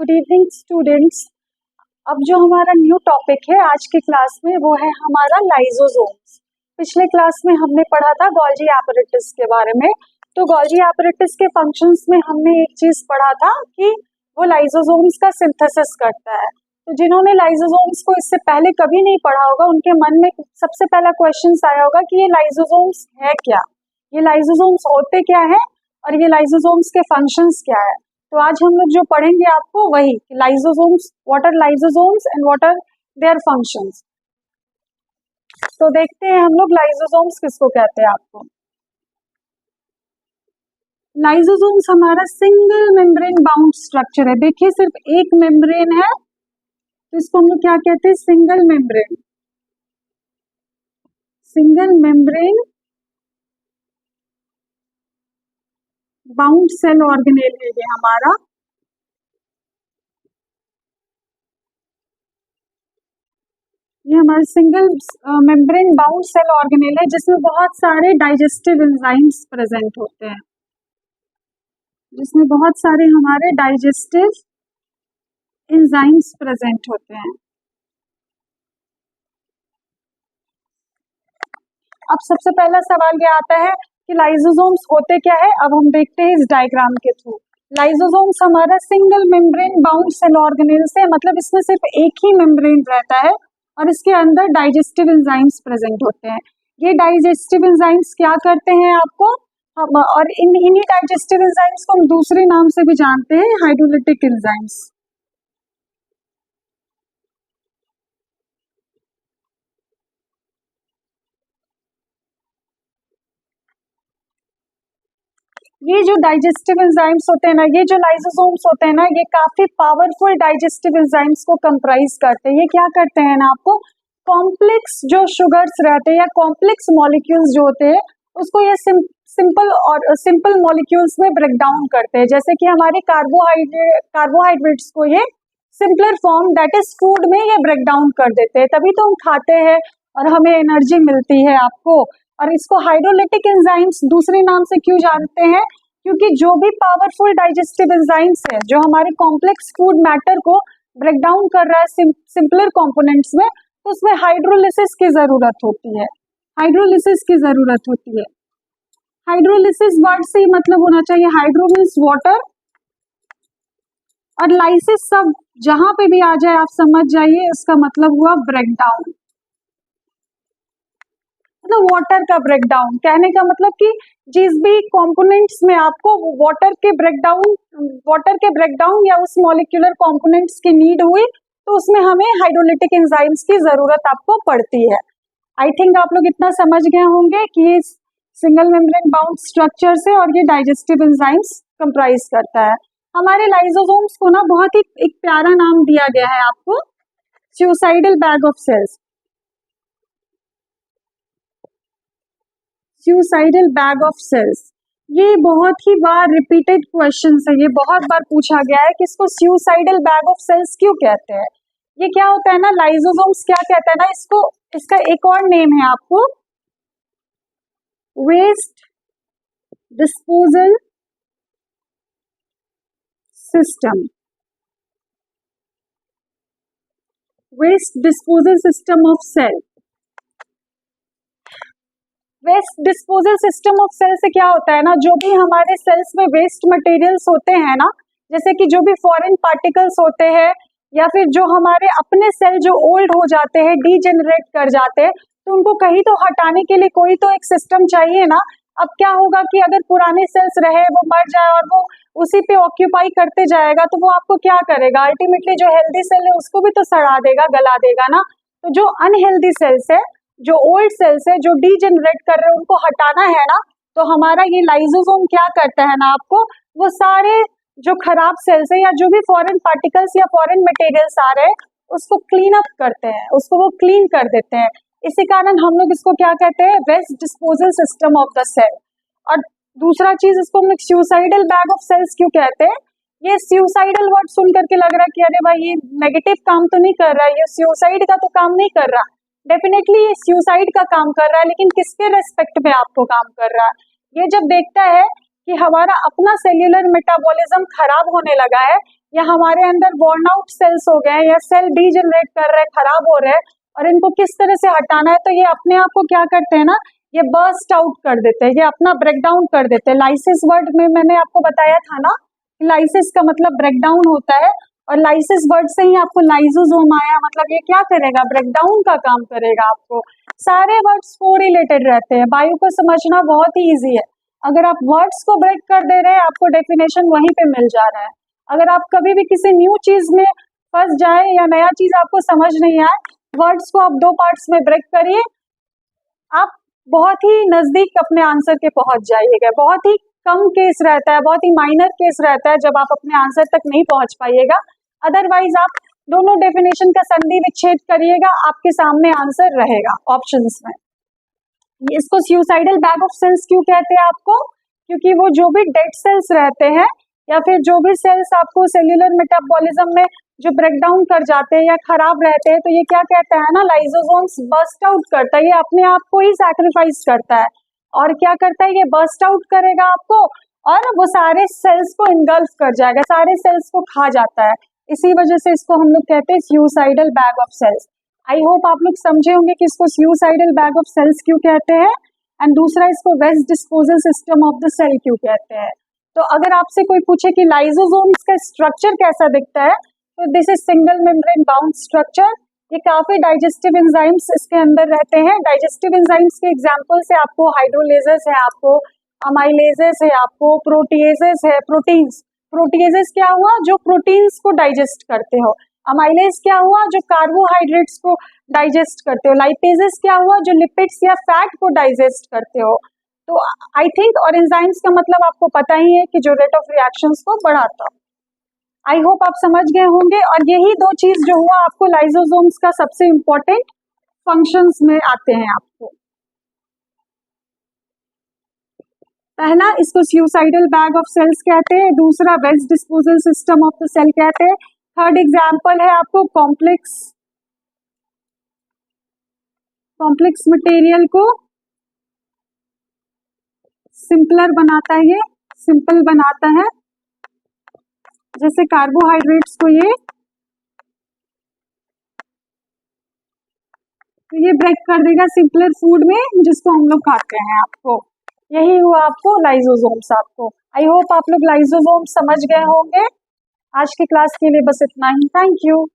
Good evening students. अब जो हमारा न्यू टॉपिक है आज की क्लास में वो है हमारा लाइसोसोम्स। पिछले क्लास में हमने पढ़ा था गोल्गी एपरेटस के बारे में। तो गोल्गी एपरेटस के फंक्शंस में हमने एक चीज पढ़ा था कि वो लाइसोसोम्स का सिंथेसिस करता है। तो जिन्होंने लाइसोसोम्स को इससे पहले कभी नहीं पढ़ा होगा उनके मन में सबसे पहला क्वेश्चन आया होगा कि ये लाइसोसोम्स है क्या, ये लाइसोसोम्स होते क्या है और ये लाइसोसोम्स के फंक्शंस क्या है। तो आज हम लोग जो पढ़ेंगे आपको वही lysosomes, what are lysosomes and what are their functions. तो देखते हैं हम लोग लाइसोसोम्स किसको कहते हैं। आपको लाइसोसोम्स हमारा सिंगल मेम्ब्रेन बाउंड स्ट्रक्चर है। देखिए सिर्फ एक मेम्ब्रेन है तो इसको हम लोग क्या कहते हैं, single membrane. Single membrane bound cell organelle है ये हमारा। ये हमारा single membrane bound cell organelle है जिसमें बहुत सारे डाइजेस्टिव एंजाइम्स प्रेजेंट होते हैं, जिसमें बहुत सारे हमारे डाइजेस्टिव एंजाइम्स प्रेजेंट होते हैं। अब सबसे पहला सवाल ये आता है कि लाइसोसोम्स होते क्या है। अब हम देखते हैं इस डायग्राम के थ्रू। लाइसोसोम्स हमारा single membrane bound cell organelle से, मतलब इसमें सिर्फ एक ही मेम्ब्रेन रहता है और इसके अंदर डाइजेस्टिव एंजाइम्स प्रेजेंट होते हैं। ये डाइजेस्टिव एंजाइम्स क्या करते हैं आपको हम, और इन्हीं डाइजेस्टिव एंजाइम्स को हम दूसरे नाम से भी जानते हैं, हाइड्रोलिटिक एंजाइम्स। ये जो डाइजेस्टिव एंजाइम्स होते हैं ना, ये जो लाइसोसोम्स होते हैं ना, ये काफी पावरफुल डाइजेस्टिव एंजाइम्स को कंप्राइज करते हैं। ये क्या करते हैं ना, आपको कॉम्प्लेक्स जो शुगर्स रहते हैं या कॉम्प्लेक्स मॉलिक्यूल्स जो होते हैं उसको ये सिंपल मॉलिक्यूल्स में ब्रेक डाउन करते हैं। जैसे कि हमारे कार्बोहाइड्रेट्स को ये simpler form that is food में ये ब्रेक डाउन कर देते हैं, तभी तो हम खाते हैं और हमें एनर्जी मिलती है आपको। और इसको हाइड्रोलिटिक एंजाइम्स दूसरे नाम से क्यों जानते हैं, क्योंकि जो भी पावरफुल डाइजेस्टिव एंजाइम्स है जो हमारे कॉम्प्लेक्स फूड मैटर को ब्रेक डाउन कर रहा है सिंपलर कंपोनेंट्स में, तो उसमें हाइड्रोलिसिस की जरूरत होती है। हाइड्रोलिसिस की जरूरत होती है। हाइड्रोलिसिस वर्ड से ही मतलब होना चाहिए, हाइड्रो मीन्स वाटर और लाइसिस सब जहां पे भी आ जाए आप समझ जाइए इसका मतलब हुआ ब्रेक डाउन, मतलब वाटर का ब्रेक डाउन। कहने का मतलब कि जिस भी कंपोनेंट्स में आपको वाटर के ब्रेकडाउन या उस मॉलिक्यूलर कंपोनेंट्स की नीड हुई तो उसमें हमें हाइड्रोलिटिक एंजाइम्स की जरूरत आपको पड़ती है। आई थिंक आप लोग इतना समझ गए होंगे कि ये सिंगल मेम्ब्रेन बाउंड स्ट्रक्चर से और ये डाइजेस्टिव एंजाइम्स कंप्राइज करता है। हमारे लाइसोसोम्स को ना बहुत ही एक प्यारा नाम दिया गया है आपको, suicidal bag of cells. Suicidal bag of cells, ये बहुत ही बार रिपीटेड क्वेश्चन है, ये बहुत बार पूछा गया है कि इसको सुसाइडल बैग ऑफ सेल्स क्यों कहते हैं। ये क्या होता है ना, लाइसोसोम्स क्या कहता है ना इसको, इसका एक और नेम है आपको waste disposal system. Waste disposal system of cell. Waste disposal system of cell से क्या होता है ना, जो भी हमारे सेल्स में वेस्ट मटेरियल्स होते हैं ना, जैसे कि जो भी फॉरेन पार्टिकल्स होते हैं या फिर जो हमारे अपने सेल जो ओल्ड हो जाते हैं, डीजेनरेट कर जाते हैं, तो उनको कहीं तो हटाने के लिए कोई तो एक सिस्टम चाहिए ना। अब क्या होगा कि अगर पुराने सेल्स रहे वो मर जाए और वो उसी पे ऑक्यूपाई करते जाएगा तो वो आपको क्या करेगा, अल्टीमेटली जो हेल्दी सेल है उसको भी तो सड़ा देगा, गला देगा ना। तो जो अनहेल्दी सेल्स है, जो ओल्ड सेल्स है, जो डीजेनरेट कर रहे हैं, उनको हटाना है ना, तो हमारा ये लाइसोसोम क्या करता है ना, आपको वो सारे जो खराब सेल्स है या जो भी फॉरेन पार्टिकल्स या फॉरेन मटेरियल्स आ रहे हैं उसको क्लीन अप करते हैं, उसको वो क्लीन कर देते हैं। इसी कारण हम लोग इसको क्या कहते हैं, waste disposal system of the cell. और दूसरा चीज, इसको हम लोग सुसाइडल बैग ऑफ सेल्स क्यों कहते हैं। ये सुसाइडल वर्ड सुन करके लग रहा है कि अरे भाई ये नेगेटिव काम तो नहीं कर रहा है, ये सुसाइड का तो काम नहीं कर रहा। डेफिनेटली ये सुसाइड का काम कर रहा है, लेकिन किसके रेस्पेक्ट में आपको काम कर रहा है। ये जब देखता है कि हमारा अपना सेल्यूलर मेटाबॉलिज्म खराब होने लगा है, या हमारे अंदर वर्न आउट सेल्स हो गए हैं, या सेल डीजनरेट कर रहे हैं, खराब हो रहे हैं, और इनको किस तरह से हटाना है, तो ये अपने आप को क्या करते हैं ना, ये बर्स्ट आउट कर देते हैं, ये अपना ब्रेकडाउन कर देते हैं। लाइसिस वर्ड में मैंने आपको बताया था ना, लाइसिस का मतलब ब्रेकडाउन होता है, और लाइसिस वर्ड से ही आपको लाइसोसोम आया, मतलब ये क्या करेगा, ब्रेकडाउन का काम करेगा। आपको सारे वर्ड्स को रिलेटेड रहते हैं, बायो को समझना बहुत ही ईजी है। अगर आप वर्ड्स को ब्रेक कर दे रहे हैं, आपको डेफिनेशन वहीं पे मिल जा रहा है। अगर आप कभी भी किसी न्यू चीज में फंस जाए या नया चीज आपको समझ नहीं आए, वर्ड्स को आप 2 पार्ट्स में ब्रेक करिए, आप बहुत ही नजदीक अपने आंसर के पहुंच जाइएगा। बहुत ही कम केस रहता है, बहुत ही माइनर केस रहता है जब आप अपने आंसर तक नहीं पहुंच पाइएगा। अदरवाइज आप दोनों डेफिनेशन का संधि विच्छेद करिएगा, आपके सामने आंसर रहेगा ऑप्शंस में। इसको सुसाइडल बैग ऑफ सेल्स क्यों कहते हैं आपको, क्योंकि वो जो भी डेड सेल्स रहते हैं, या फिर जो भी सेल्स आपको सेल्यूलर मेटाबॉलिज्म में जो ब्रेकडाउन कर जाते हैं या खराब रहते हैं, तो ये क्या कहता है ना, लाइसोसोम्स बर्स्ट आउट करता है, ये अपने आप को ही सैक्रिफाइस करता है। और क्या करता है, ये बर्स्ट आउट करेगा आपको, और वो सारे सेल्स को इंगल्फ कर जाएगा, सारे सेल्स को खा जाता है। इसी वजह से इसको हम लोग कहते हैं suicidal bag of cells. I hope आप लोग समझे होंगे कि इसको सुसाइडल बैग ऑफ सेल्स क्यों कहते हैं, एंड दूसरा इसको waste disposal system of the cell क्यों कहते हैं। तो अगर आपसे कोई पूछे कि लाइसोसोम्स का स्ट्रक्चर कैसा दिखता है, तो this is single membrane bound structure. ये काफी डाइजेस्टिव एंजाइम्स इसके अंदर रहते हैं। डाइजेस्टिव एंजाइम्स के एग्जांपल से आपको हाइड्रोलेजेस है, आपको अमाइलेजेस है, आपको प्रोटीएजेस है, प्रोटीन्स। प्रोटीएजेस क्या हुआ, जो प्रोटीन्स को डाइजेस्ट करते हो। अमाइलेज क्या हुआ, जो कार्बोहाइड्रेट्स को डाइजेस्ट करते हो। लाइपेजेस क्या हुआ, जो लिपिड्स या फैट को डाइजेस्ट करते हो। तो आई थिंक, और एंजाइम्स का मतलब आपको पता ही है कि जो रेट ऑफ रिएक्शंस को बढ़ाता। आई होप आप समझ गए होंगे, और यही 2 चीज जो हुआ आपको लाइसोसोम्स का सबसे इंपॉर्टेंट फंक्शंस में आते हैं आपको। पहला, इसको सुसाइडल बैग ऑफ सेल्स कहते हैं, दूसरा waste disposal system of the cell कहते हैं। थर्ड एग्जाम्पल है आपको कॉम्प्लेक्स मटेरियल को सिंपलर बनाता है, ये सिंपल बनाता है, जैसे कार्बोहाइड्रेट्स को ये ब्रेक कर देगा सिंपलर फूड में, जिसको हम लोग खाते हैं। आपको यही हुआ आपको लाइसोसोम्स। आपको आई होप आप लोग लाइसोसोम्स समझ गए होंगे। आज की क्लास के लिए बस इतना ही। Thank you.